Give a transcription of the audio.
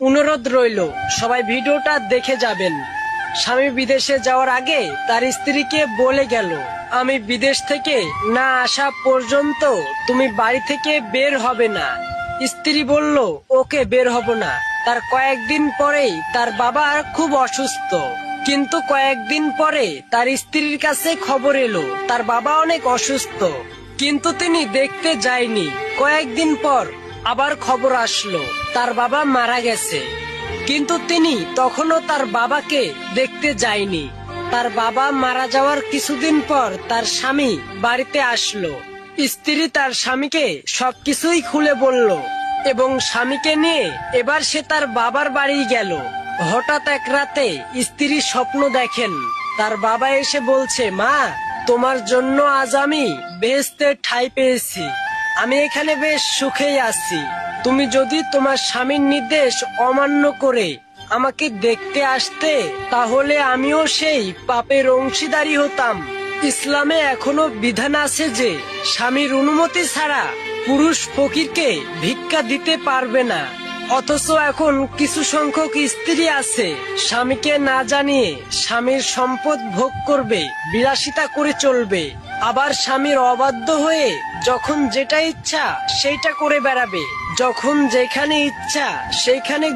অনুরোধ রইল সবাই ভিডিওটা দেখে যাবেন। স্বামী বিদেশে যাওয়ার আগে তার স্ত্রীকে বলে গেল, আমি বিদেশ থেকে না আসা পর্যন্ত তুমি বাড়ি থেকে বের হবে না। স্ত্রী বলল, ওকে, বের হব না। তার কয়েকদিন পরেই তার বাবা খুব অসুস্থ। কিন্তু কয়েকদিন পরে তার স্ত্রীর কাছে খবর এলো তার বাবা অনেক অসুস্থ, কিন্তু তিনি দেখতে যায়নি। কয়েকদিন পর আবার খবর আসলো তার বাবা মারা গেছে, কিন্তু তিনি তখনও তার বাবাকে দেখতে যায়নি। তার বাবা মারা যাওয়ার কিছুদিন পর তার স্বামী বাড়িতে আসলো। স্ত্রী তার স্বামীকে সবকিছুই খুলে বলল এবং স্বামীকে নিয়ে এবার সে তার বাবার বাড়ি গেল। হঠাৎ এক রাতে স্ত্রী স্বপ্ন দেখেন তার বাবা এসে বলছে, মা, তোমার জন্য আজ আমি বেহেশতের ঠাঁই পেয়েছি। আমি এখানে বেশ সুখেই আছি। তুমি যদি তোমার স্বামীর নির্দেশ অমান্য করে আমাকে দেখতে আসতে, তাহলে আমিও সেই পাপের অংশীদারি হতাম। ইসলামে এখনো বিধান আছে যে স্বামীর অনুমতি ছাড়া পুরুষ ফকিরকে ভিক্ষা দিতে পারবে না। অথচ এখন কিছু সংখ্যক স্ত্রী আছে স্বামীকে না জানিয়ে স্বামীর সম্পদ ভোগ করবে, বিলাসিতা করে চলবে। আবার স্বামীর অবাধ্য হয়ে যখন যেটা ইচ্ছা সেইটা করে বেড়াবে, যখন যেখানে ইচ্ছা সেইখানে